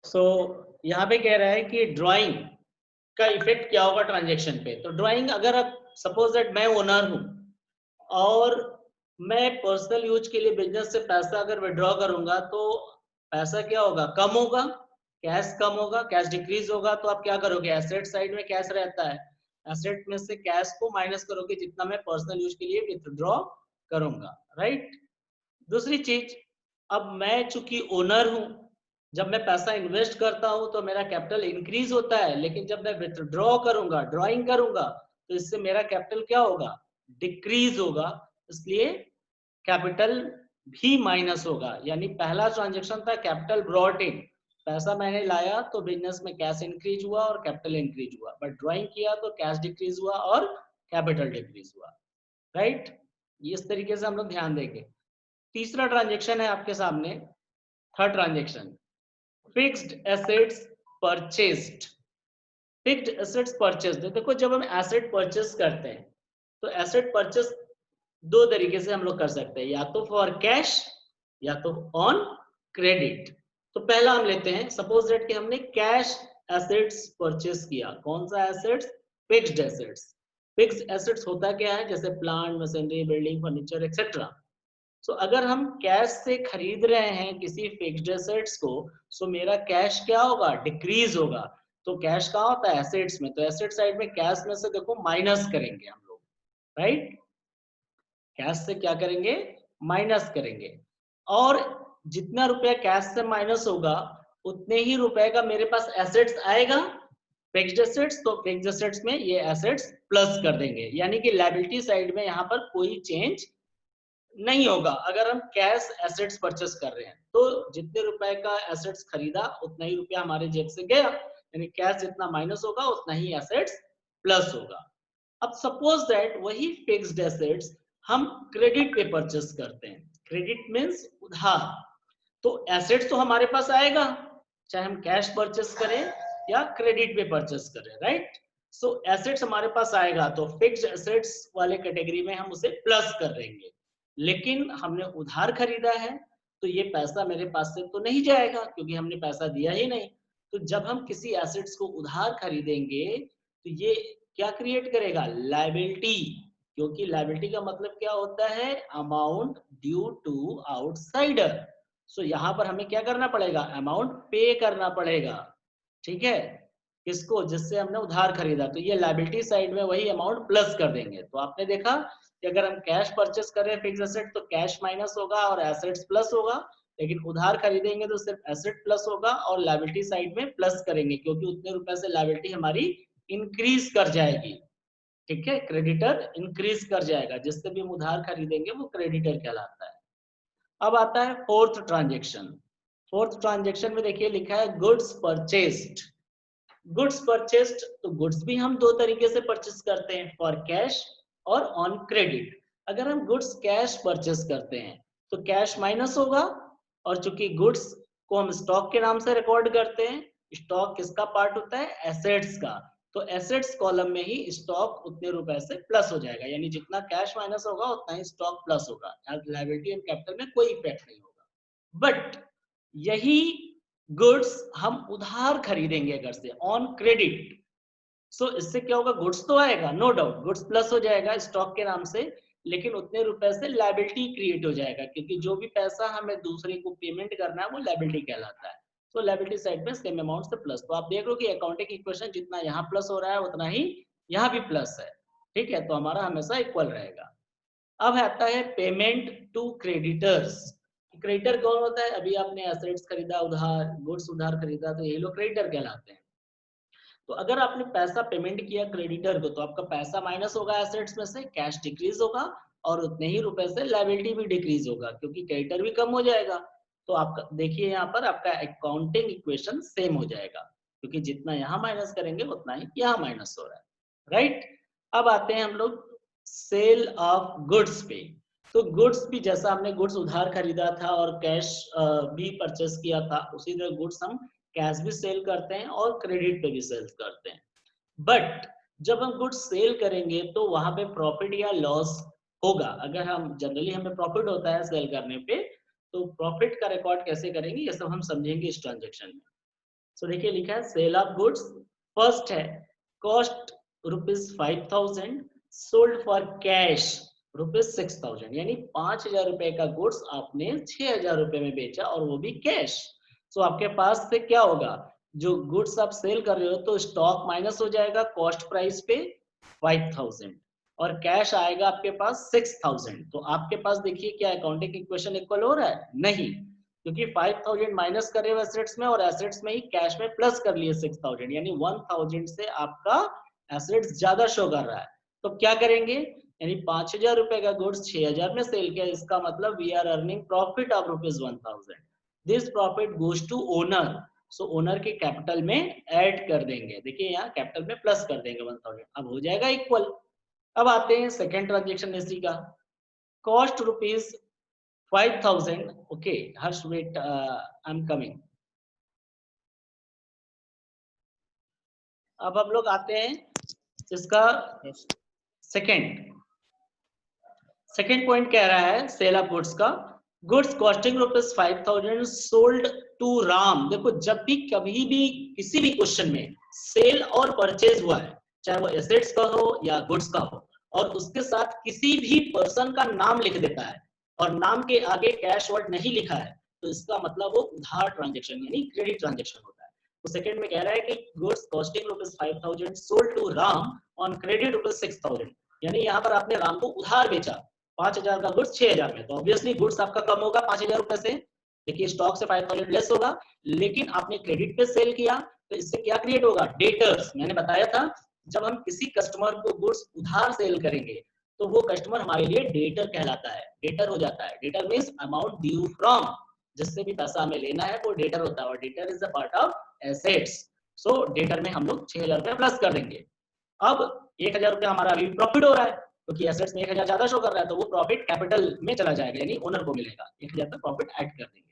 सो यहाँ पे कह रहा है कि ड्राइंग का इफेक्ट क्या होगा ट्रांजेक्शन पे। तो ड्राइंग, अगर आप सपोज दैट मैं ओनर हूँ और मैं पर्सनल यूज के लिए बिजनेस से पैसा अगर विड्रॉ करूंगा तो पैसा क्या होगा, कम होगा, कैश कम होगा, कैश डिक्रीज होगा। तो आप क्या करोगे, एसेट साइड में कैश रहता है, एसेट में से कैश को माइनस करोगे जितना मैं पर्सनल यूज के लिए विथड्रॉ करूंगा, राइट। दूसरी चीज, अब मैं चूंकि ओनर हूं, जब मैं पैसा इन्वेस्ट करता हूं तो मेरा कैपिटल इंक्रीज होता है, लेकिन जब मैं विथड्रॉ करूंगा, ड्राइंग करूंगा, तो इससे मेरा कैपिटल क्या होगा, डिक्रीज होगा। इसलिए कैपिटल भी माइनस होगा। यानी पहला ट्रांजेक्शन था कैपिटल ब्रॉट इन, पैसा मैंने लाया तो बिजनेस में कैश इंक्रीज हुआ और कैपिटल इंक्रीज हुआ, बट ड्राइंग किया तो कैश डिक्रीज हुआ और कैपिटल डिक्रीज हुआ, राइट। इस तरीके से हम लोग ध्यान देंगे। तीसरा ट्रांजेक्शन है आपके सामने, third transaction, fixed assets purchased. Fixed assets purchased, देखो जब हम एसेट परचेस करते हैं तो एसेट परचेस दो तरीके से हम लोग कर सकते हैं, या तो फॉर कैश या तो ऑन क्रेडिट। तो पहला हम लेते हैं, सपोज दैट कि हमने कैश एसेट्स परचेस किया। कौन सा assets, fixed assets. Fixed assets होता क्या है, जैसे plant, machinery, building, furniture etcetera. So अगर हम कैश से खरीद रहे हैं किसी फिक्स्ड एसेट्स को, सो मेरा कैश क्या होगा, डिक्रीज होगा। तो कैश कहाँ होता है, एसेट्स में। तो एसेट साइड में कैश में से देखो माइनस करेंगे हम लोग, राइट। कैश से क्या करेंगे, माइनस करेंगे। और जितना रुपया कैश से माइनस होगा उतने ही रुपए का मेरे पास एसेट्स आएगा, फिक्स्ड एसेट्स। तो फिक्स्ड एसेट्स में ये एसेट्स प्लस कर देंगे, यानी कि लायबिलिटी साइड में यहाँ पर कोई चेंज नहीं होगा। अगर हम कैश एसेट्स परचेस कर रहे हैं तो जितने रुपए का एसेट्स खरीदा उतना ही रुपया हमारे जेब से गया, यानी कैश जितना माइनस होगा उतना ही एसेट्स प्लस होगा। अब सपोज दैट वही फिक्स्ड एसेट्स हम क्रेडिट पे परचेस करते हैं। क्रेडिट मींस उधार। तो एसेट्स तो हमारे पास आएगा चाहे हम कैश परचेस करें या क्रेडिट पे परचेस करें, राइट। सो एसेट्स हमारे पास आएगा तो फिक्स्ड एसेट्स वाले कैटेगरी में हम उसे प्लस कर देंगे। लेकिन हमने उधार खरीदा है तो ये पैसा मेरे पास से तो नहीं जाएगा क्योंकि हमने पैसा दिया ही नहीं। तो जब हम किसी एसेट्स को उधार खरीदेंगे तो ये क्या क्रिएट करेगा, लायबिलिटी। क्योंकि लायबिलिटी का मतलब क्या होता है, अमाउंट ड्यू टू आउटसाइडर। सो यहाँ पर हमें क्या करना पड़ेगा, अमाउंट पे करना पड़ेगा, ठीक है, किसको, जिससे हमने उधार खरीदा। तो ये लायबिलिटी साइड में वही अमाउंट प्लस कर देंगे। तो आपने देखा कि अगर हम कैश परचेस करें फिक्स एसेट तो कैश माइनस होगा और एसेट्स प्लस होगा, लेकिन उधार खरीदेंगे तो सिर्फ एसेट प्लस होगा और लायबिलिटी साइड में प्लस करेंगे क्योंकि उतने रुपए से लायबिलिटी हमारी इंक्रीज कर जाएगी, ठीक है। क्रेडिटर इंक्रीज कर जाएगा, जिससे भी हम उधार खरीदेंगे वो क्रेडिटर कहलाता है। अब आता है फोर्थ ट्रांजेक्शन। फोर्थ ट्रांजेक्शन में देखिए लिखा है गुड्स परचेस्ड। गुड्स परचेस्ड, तो गुड्स भी हम दो तरीके से परचेस करते हैं, फॉर कैश और ऑन क्रेडिट। अगर हम गुड्स कैश परचेस करते हैं तो कैश माइनस होगा, और चूंकि गुड्स को हम स्टॉक के नाम से रिकॉर्ड करते हैं, स्टॉक किसका पार्ट होता है, एसेट्स का। तो एसेट्स कॉलम में ही स्टॉक उतने रुपए से प्लस हो जाएगा, यानी जितना कैश माइनस होगा उतना ही स्टॉक प्लस होगा। लायबिलिटी एंड कैपिटल में कोई इफेक्ट नहीं होगा। बट यही गुड्स हम उधार खरीदेंगे अगर से ऑन क्रेडिट, सो इससे क्या होगा, गुड्स तो आएगा, नो डाउट गुड्स प्लस हो जाएगा स्टॉक के नाम से, लेकिन उतने रुपए से लायबिलिटी क्रिएट हो जाएगा क्योंकि जो भी पैसा हमें दूसरे को पेमेंट करना है वो लायबिलिटी कहलाता है। तो लायबिलिटी साइड में सेम अमाउंट से प्लस। तो आप देख लो कि अकाउंटिंग इक्वेशन जितना यहाँ प्लस हो रहा है उतना ही यहाँ भी प्लस है, ठीक है। तो हमारा हमेशा इक्वल रहेगा। अब आता है पेमेंट टू क्रेडिटर्स। क्रेडिटर कौन होता है, अभी आपने एसेट्स खरीदा उधार, गुड्स उधार खरीदा, तो यही लोग क्रेडिटर कहलाते हैं। तो अगर आपने पैसा पेमेंट किया क्रेडिटर को तो आपका पैसा माइनस होगा एसेट्स में से, कैश डिक्रीज होगा, और उतने ही रुपए से लायबिलिटी भी डिक्रीज होगा क्योंकि क्रेडिटर भी कम हो जाएगा। तो आपका देखिए यहाँ पर आपका अकाउंटिंग इक्वेशन सेम हो जाएगा क्योंकि जितना यहाँ माइनस करेंगे उतना ही यहाँ माइनस हो रहा है, राइट। अब आते हैं हम लोग सेल ऑफ गुड्स पे। तो गुड्स भी जैसा हमने गुड्स उधार खरीदा था और कैश भी परचेस किया था, उसी तरह गुड्स हम कैश भी सेल करते हैं और क्रेडिट पे भी सेल करते हैं। बट जब हम गुड्स सेल करेंगे तो वहां पे प्रॉफिट या लॉस होगा। अगर हम जनरली हमें प्रॉफिट होता है सेल करने पे, तो प्रॉफिट का रिकॉर्ड कैसे करेंगे ये सब हम समझेंगे इस ट्रांजेक्शन में। सो देखिए लिखा है सेल ऑफ गुड्स, फर्स्ट है कॉस्ट ₹5,000, सोल्ड फॉर कैश ₹6,000, यानी 5,000 रुपए का गुड्स आपने 6,000 रुपए में बेचा और वो भी कैश। सो आपके पास से क्या होगा, जो गुड्स आप सेल कर रहे हो तो स्टॉक माइनस हो जाएगा कॉस्ट प्राइस पे 5,000 और कैश आएगा आपके पास 6,000। तो आपके पास देखिए क्या अकाउंटिंग इक्वेशन इक्वल हो रहा है? नहीं, क्योंकि 5,000 माइनस कर रहे हो एसेट्स में और एसेट्स में ही कैश में प्लस कर लिए 6,000, यानी 1,000 से आपका एसेट्स ज्यादा शो कर रहा है। तो क्या करेंगे, यानी 5,000 रुपए का गुड्स 6,000 में सेल किया, इसका मतलब we are earning profit of ₹1,000। This profit goes to owner, so owner के कैपिटल में ऐड कर देंगे। देखिए यहाँ कैपिटल में प्लस कर देंगे 1,000, अब हो जाएगा इक्वल। अब आते हैं सेकेंड ट्रांजेक्शन इसी का, cost ₹5,000। Okay Harsh wait, I am coming. अब हम लोग आते हैं इसका सेकेंड पॉइंट कह रहा है सेल ऑफ गुड्स का, goods costing ₹5,000 sold to Ram. देखो जब भी कभी भी किसी भी क्वेश्चन में सेल और परचेज हुआ है, चाहे वो एसेट्स का हो या गुड्स का हो, और उसके साथ किसी भी पर्सन का नाम लिख देता है और नाम के आगे कैश वर्ड नहीं लिखा है, तो इसका मतलब वो उधार ट्रांजेक्शन यानी क्रेडिट ट्रांजेक्शन होता है। तो सेकंड में कह रहा है कि goods costing ₹5,000 sold to Ram on credit ₹6,000, यानी यहाँ पर आपने राम को उधार बेचा 5,000 का गुड्स 6,000 में, तो ऑब्वियसली गुड्स आपका कम होगा 5,000 रुपए से। देखिए स्टॉक से 5,000 लेस होगा, लेकिन आपने क्रेडिट पे सेल किया तो इससे क्या क्रिएट होगा, डेटर्स। मैंने बताया था जब हम किसी कस्टमर को गुड्स उधार सेल करेंगे तो वो कस्टमर हमारे लिए डेटर कहलाता है, डेटर हो जाता है। Debtor means amount due from, जिससे भी पैसा हमें लेना है वो डेटर होता है, और debtor is a part of assets. So debtor में हम लोग 6,000 रुपए प्लस कर देंगे। अब 1,000 रुपया हमारा अभी प्रॉफिट हो रहा है क्योंकि एसेट्स में 1,000 ज्यादा शो कर रहा है, तो वो प्रॉफिट कैपिटल में चला जाएगा, यानी ओनर को मिलेगा। 1,000 तक प्रॉफिट ऐड कर देंगे।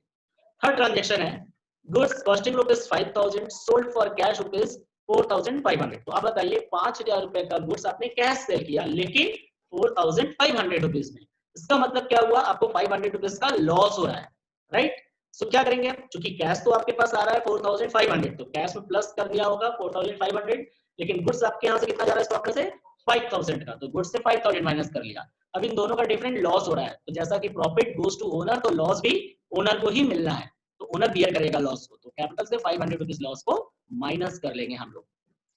थर्ड ट्रांजेक्शन है goods costing ₹5,000 sold for cash ₹4,500। तो आप बताइए 5,000 रुपए का गुड्स आपने कैश सेल किया लेकिन ₹4,500 में, इसका मतलब क्या हुआ, आपको ₹500 का लॉस हो रहा है, राइट। सो क्या करेंगे, क्योंकि कैश तो आपके पास आ रहा है 4,500, तो कैश में प्लस कर दिया होगा 4,500, लेकिन गुड्स आपके यहाँ से कितना जा रहा है स्टॉक में से 5,000 का, तो गुड्स से 5,000 माइनस कर लिया। अब इन दोनों का डिफरेंट लॉस हो रहा है, तो जैसा कि प्रॉफिट गोज टू ओनर, तो लॉस भी ओनर को ही मिलना है, तो ओनर बियर करेगा लॉस को, तो कैपिटल से ₹500 लॉस को माइनस कर लेंगे हम लोग।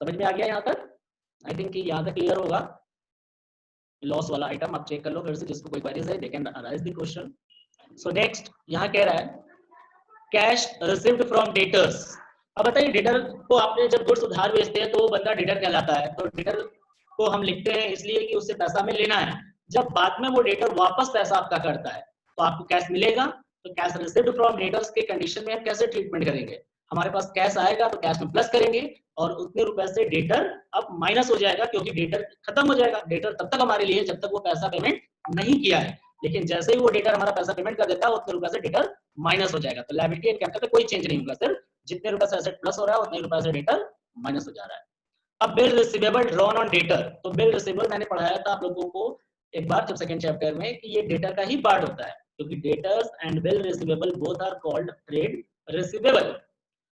समझ में आ गया यहाँ तक? आई थिंक यहाँ तक क्लियर होगा। लॉस वाला आइटम आप चेक कर लो फिर से, जिसको कोई क्वेरीज है they can rise the question. So next यहाँ कह रहा है कैश रिसीव्ड फ्रॉम डेटर्स। अब बताइए डेटर को आपने जब गुड्स उधार बेचते हैं तो वो बंदा डेटर कहलाता है, तो डेटर को हम लिखते हैं इसलिए कि उससे पैसा हमें लेना है। जब बाद में वो डेटर वापस पैसा आपका करता है तो आपको कैश मिलेगा, तो कैश रिसीव्ड फ्रॉम डेटर्स के कंडीशन में हम कैसे ट्रीटमेंट करेंगे, हमारे पास कैश आएगा तो कैश में प्लस करेंगे और उतने रुपए से डेटर अब माइनस हो जाएगा, क्योंकि डेटर खत्म हो जाएगा। डेटर तब तक हमारे लिए जब तक वो पैसा पेमेंट नहीं किया है, लेकिन जैसे ही वो डेटर हमारा पैसा पेमेंट कर देता है उतने रुपए से डेटर माइनस हो जाएगा। तो लायबिलिटी एंड कैपिटल पे कोई चेंज नहीं होगा, सिर्फ जितने रुपए से एसेट प्लस हो रहा है उतने रुपए से डेटर माइनस हो जा रहा है। अब bill receivable drawn on debtor, तो बिल रिसीवेबल मैंने पढ़ाया था आप लोगों को एक बार जब सेकंड चैप्टर में कि ये डेटर का ही पार्ट होता है, क्योंकि debtors and bill receivable both are called trade receivable.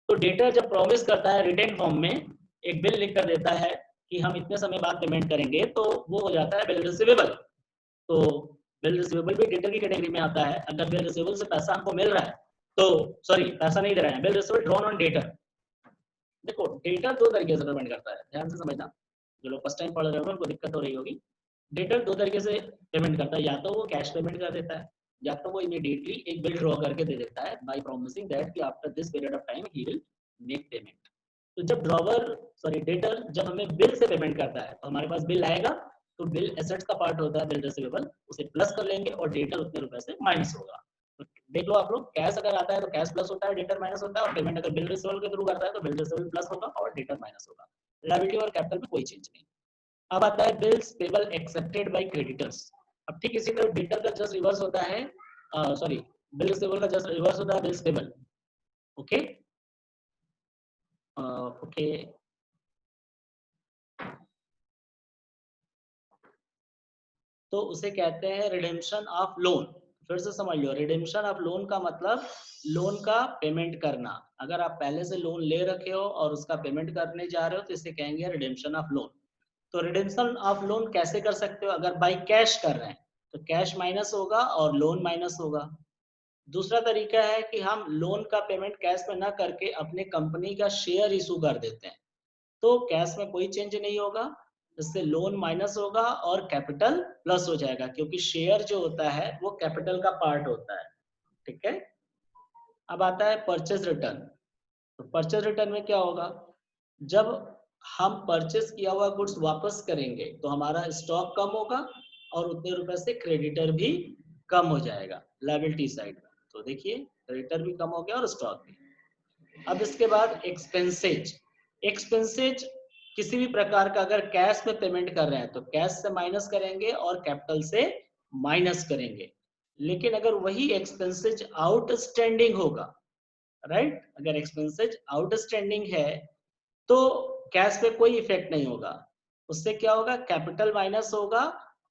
तो डेटर जब प्रॉमिस करता है रिटेन फॉर्म में, एक बिल लिख कर देता है कि हम इतने समय बाद पेमेंट करेंगे, तो वो हो जाता है बिल रिसीवेबल। तो बिल रिसीवेबल भी डेटर की कैटेगरी में आता है। अगर बिल रिसीवेबल से पैसा हमको मिल रहा है तो सॉरी पैसा नहीं दे रहे हैं, bill receivable drawn on debtor. देखो डेटर दो तरीके से पेमेंट करता है, ध्यान से समझना, जो लोग फर्स्ट टाइम पढ़ रहे होंगे उनको दिक्कत हो रही होगी। डेटर दो तरीके से पेमेंट करता है, या तो वो कैश पेमेंट कर देता है या तो वो इमीडिएटली एक बिल ड्रॉ करके दे देता है बाय प्रॉमिसिंग दैट कि after this period of time he will make payment. तो जब डेटर जब हमें बिल से पेमेंट करता है तो हमारे पास बिल आएगा, तो बिल एसेट्स का पार्ट होता है बिल रिसीवेबल, उसे प्लस कर लेंगे और डेटर उतने रुपए से माइनस होगा। तो देख लो आप लोग, कैश अगर आता है तो कैश प्लस होता है, डेटर माइनस होता है, और पेमेंट अगर बिल रिसीवेबल के थ्रू करता है तो बिल रिसीवेबल प्लस होगा और डेटर माइनस होगा। लायबिलिटी और कैपिटल में कोई चेंज नहीं। अब आता है bills payable accepted by creditors. अब ठीक इसी तरह डेटर का जस्ट रिवर्स होता है, सॉरी बिल रिसीवेबल का जस्ट रिवर्स होता है बिल्स पेबल। ओके ओके तो उसे कहते हैं रिडेम्पशन ऑफ लोन। फिर से समझ लो, रिडेम्पशन ऑफ लोन का मतलब लोन का पेमेंट करना। अगर आप पहले से लोन ले रखे हो और उसका पेमेंट करने जा रहे हो तो इसे कहेंगे रिडेम्पशन ऑफ लोन। तो रिडेम्पशन ऑफ लोन कैसे कर सकते हो? अगर बाई कैश कर रहे हैं तो कैश माइनस होगा और लोन माइनस होगा। दूसरा तरीका है कि हम लोन का पेमेंट कैश में ना करके अपने कंपनी का शेयर इशू कर देते हैं, तो कैश में कोई चेंज नहीं होगा, इससे लोन माइनस होगा और कैपिटल प्लस हो जाएगा, क्योंकि शेयर जो होता है वो कैपिटल का पार्ट होता है। ठीक है, अब आता है परचेज रिटर्न। तो परचेज रिटर्न में क्या होगा? जब हम परचेज किया हुआ गुड्स वापस करेंगे तो हमारा स्टॉक कम होगा और उतने रुपए से क्रेडिटर भी कम हो जाएगा लायबिलिटी साइड में। तो देखिए, क्रेडिटर भी कम हो गया और स्टॉक भी। अब इसके बाद एक्सपेंसेज। एक्सपेंसेज किसी भी प्रकार का अगर कैश में पेमेंट कर रहे हैं तो कैश से माइनस करेंगे और कैपिटल से माइनस करेंगे। लेकिन अगर वही एक्सपेंसेज आउटस्टैंडिंग होगा, राइट, अगर एक्सपेंसेज आउटस्टैंडिंग है तो कैश पे कोई इफेक्ट नहीं होगा। उससे क्या होगा? कैपिटल माइनस होगा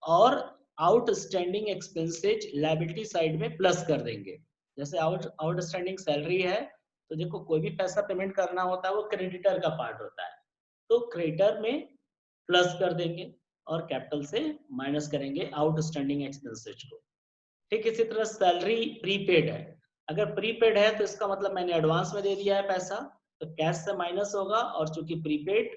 और आउटस्टैंडिंग एक्सपेंसेज लायबिलिटी साइड में प्लस कर देंगे। जैसे आउटस्टैंडिंग सैलरी है तो देखो, कोई भी पैसा पेमेंट करना होता है वो क्रेडिटर का पार्ट होता है, तो क्रेडिटर में प्लस कर देंगे और कैपिटल से माइनस करेंगे आउटस्टैंडिंग एक्सपेंसेज को। ठीक इसी तरह सैलरी प्रीपेड है, अगर प्रीपेड है तो इसका मतलब मैंने एडवांस में दे दिया है पैसा, तो कैश से माइनस होगा और चूंकि प्रीपेड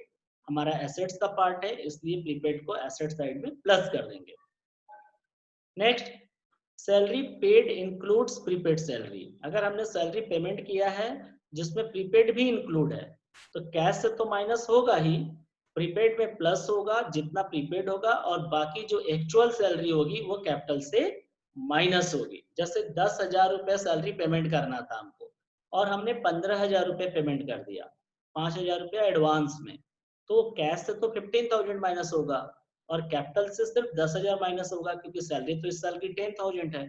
हमारा एसेट्स का पार्ट है इसलिए प्रीपेड को एसेट साइड में प्लस कर देंगे। Next, salary paid includes prepaid salary. अगर हमने सैलरी पेमेंट किया है जिसमें प्रीपेड भी इंक्लूड है तो कैश से तो माइनस होगा ही, प्रीपेड में प्लस होगा जितना प्रीपेड होगा, और बाकी जो एक्चुअल सैलरी होगी वो कैपिटल से माइनस होगी। जैसे 10,000 रुपए सैलरी पेमेंट करना था हमको और हमने 15,000 रुपए पेमेंट कर दिया, 5,000 रुपया एडवांस में, तो कैश से तो 15,000 माइनस होगा और कैपिटल से सिर्फ 10,000 माइनस होगा, क्योंकि सैलरी तो इस साल की 10,000 है।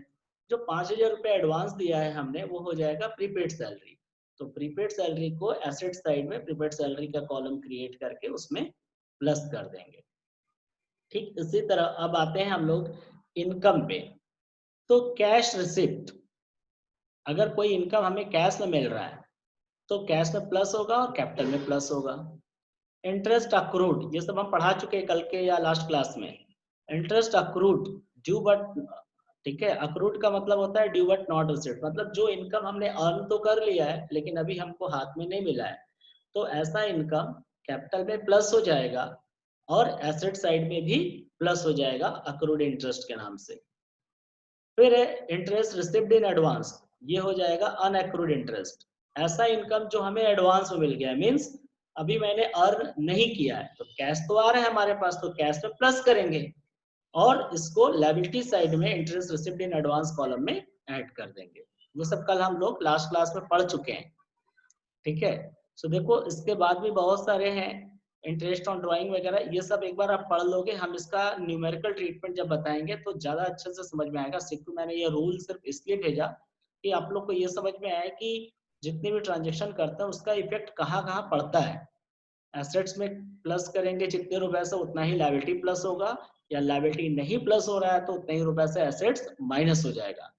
जो 5,000 रुपए एडवांस दिया है हमने वो हो जाएगा प्रीपेड सैलरी। तो प्रीपेड सैलरी को एसेट साइड में प्रीपेड सैलरी का कॉलम क्रिएट करके उसमें प्लस कर देंगे। ठीक इसी तरह अब आते हैं हम लोग इनकम पे। तो कैश रिसिप्ट, अगर कोई इनकम हमें कैश में मिल रहा है तो कैश में प्लस होगा और कैपिटल में प्लस होगा। इंटरेस्ट अक्रूड, ये सब हम पढ़ा चुके हैं कल के या लास्ट क्लास में। इंटरेस्ट अक्रूड ड्यू बट, ठीक है, अक्रूड का मतलब होता है ड्यू बट नॉट रिसीव्ड, मतलब जो इनकम हमने अर्न तो कर लिया है लेकिन अभी हमको हाथ में नहीं मिला है, तो ऐसा इनकम कैपिटल में प्लस हो जाएगा और एसेट साइड में भी प्लस हो जाएगा अक्रूड इंटरेस्ट के नाम से। फिर है इंटरेस्ट रिसीव्ड इन एडवांस, ये हो जाएगा अनएक्रूड इंटरेस्ट। ऐसा इनकम जो हमें एडवांस में मिल गया, मींस अभी मैंने अर्न नहीं किया है, तो कैश तो आ रहा है हमारे पास तो कैश में प्लस करेंगे और इसको लायबिलिटी साइड में interest received in advance column में ऐड कर देंगे। ये सब कल हम लोग लास्ट क्लास में पढ़ चुके हैं। ठीक है, सो देखो इसके बाद भी बहुत सारे हैं, इंटरेस्ट ऑन ड्राइंग वगैरह, ये सब एक बार आप पढ़ लोगे, हम इसका न्यूमेरिकल ट्रीटमेंट जब बताएंगे तो ज्यादा अच्छे से समझ में आएगा। सिर्फ मैंने ये रूल सिर्फ इसलिए भेजा कि आप लोग को ये समझ में आए कि जितने भी ट्रांजेक्शन करते हैं उसका इफेक्ट कहाँ कहाँ पड़ता है। एसेट्स में प्लस करेंगे जितने रुपए से उतना ही लायबिलिटी प्लस होगा, या लायबिलिटी नहीं प्लस हो रहा है तो उतने ही रुपए से एसेट्स माइनस हो जाएगा।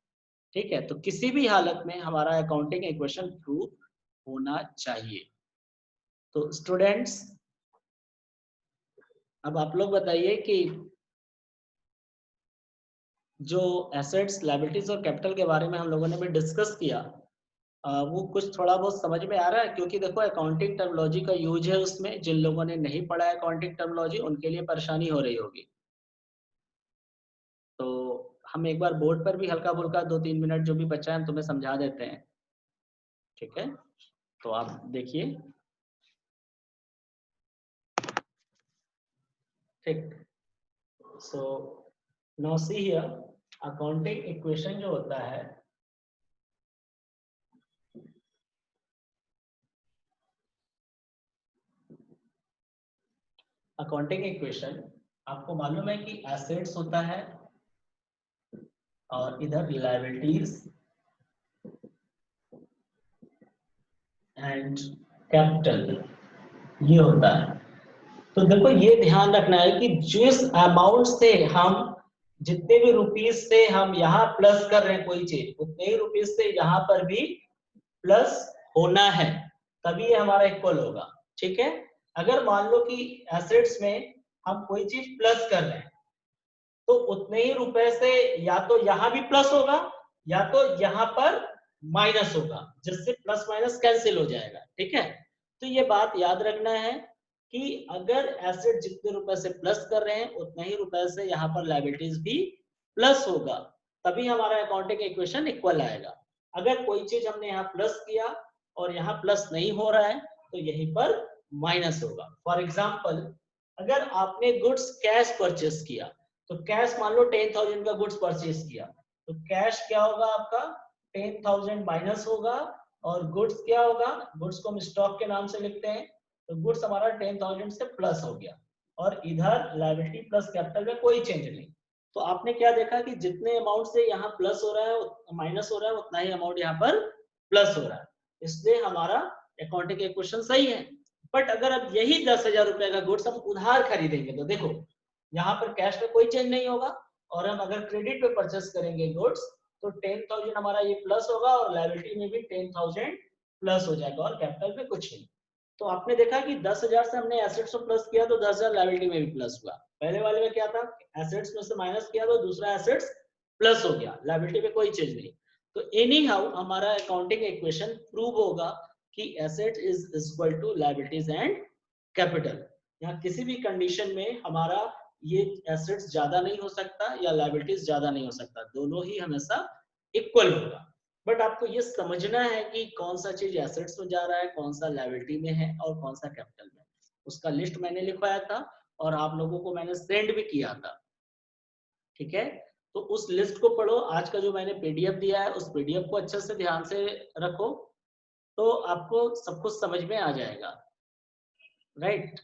ठीक है, तो किसी भी हालत में हमारा अकाउंटिंग इक्वेशन प्रूफ होना चाहिए। तो स्टूडेंट्स अब आप लोग बताइए कि जो एसेट्स, लायबिलिटीज और कैपिटल के बारे में हम लोगों ने भी डिस्कस किया, वो कुछ थोड़ा बहुत समझ में आ रहा है? क्योंकि देखो अकाउंटिंग टर्मिनोलॉजी का यूज है उसमें, जिन लोगों ने नहीं पढ़ा है अकाउंटिंग टर्मिनोलॉजी उनके लिए परेशानी हो रही होगी। तो हम एक बार बोर्ड पर भी हल्का फुल्का 2-3 मिनट जो भी बचा है तुम्हें समझा देते हैं। ठीक है, तो आप देखिए। ठीक, so now see here, accounting equation जो होता है अकाउंटिंग इक्वेशन, आपको मालूम है कि एसेट्स होता है और इधर लायबिलिटीज एंड कैपिटल ये होता है। तो देखो ये ध्यान रखना है कि जिस अमाउंट से हम जितने भी रुपीस से हम यहाँ प्लस कर रहे हैं कोई चीज, उतने ही रुपीस से यहाँ पर भी प्लस होना है, तभी ये हमारा इक्वल होगा। ठीक है, अगर मान लो कि एसेट्स में हम कोई चीज प्लस कर रहे हैं तो उतने ही रुपए से या तो यहाँ भी प्लस होगा या तो यहाँ पर माइनस होगा, जिससे प्लस माइनस कैंसिल हो जाएगा। ठीक है, तो ये बात याद रखना है कि अगर एसेट जितने रुपए से प्लस कर रहे हैं उतने ही रुपए से यहाँ पर लायबिलिटीज भी प्लस होगा, तभी हमारा अकाउंटिंग इक्वेशन इक्वल आएगा। अगर कोई चीज हमने यहाँ प्लस किया और यहाँ प्लस नहीं हो रहा है तो यहीं पर माइनस होगा। फॉर एग्जाम्पल, अगर आपने गुड्स कैश परचेस किया तो कैश मान लो 10,000 का गुड्स परचेस किया तो कैश क्या होगा आपका 10,000 माइनस होगा, और गुड्स क्या होगा, गुड्स को हम स्टॉक के नाम से लिखते हैं, तो गुड्स हमारा 10,000 से प्लस हो गया, और इधर लायबिलिटी प्लस कैपिटल में कोई चेंज नहीं। तो आपने क्या देखा कि जितने अमाउंट से यहाँ प्लस हो रहा है माइनस हो रहा है उतना ही अमाउंट यहाँ पर प्लस हो रहा है, इसलिए हमारा अकाउंटिंग इक्वेशन सही है। बट अगर अब यही 10,000 रुपए का गुड्स हम उधार खरीदेंगे तो देखो यहाँ पर कैश में कोई चेंज नहीं होगा, और हम अगर क्रेडिट पे परचेस करेंगे गुड्स तो 10,000 हमारा ये प्लस होगा और लायबिलिटी में भी 10,000 प्लस हो जाएगा और कैपिटल पे कुछ नहीं। तो आपने देखा कि 10,000 से हमने एसेट्स को प्लस किया तो 10,000 लायबिलिटी में भी प्लस हुआ। पहले वाले में क्या था, एसेट्स में से माइनस किया तो दूसरा एसेट्स प्लस हो गया, लायबिलिटी में कोई चेंज नहीं। तो एनी हाउ हमारा अकाउंटिंग इक्वेशन प्रूव होगा कि asset is equal to liabilities and capital. यहाँ किसी भी कंडीशन में हमारा ये एसेट्स ज्यादा नहीं हो सकता या लायबिलिटीज ज्यादा नहीं हो सकता, दोनों ही हमेशा इक्वल होगा। बट आपको ये समझना है कि कौन सा चीज एसेट्स में जा रहा है, कौन सा लायबिलिटी में है और कौन सा कैपिटल में। उसका लिस्ट मैंने लिखवाया था और आप लोगों को मैंने सेंड भी किया था। ठीक है, तो उस लिस्ट को पढ़ो, आज का जो मैंने पीडीएफ दिया है उस पीडीएफ को अच्छे से ध्यान से रखो, तो आपको सब कुछ समझ में आ जाएगा। राइट।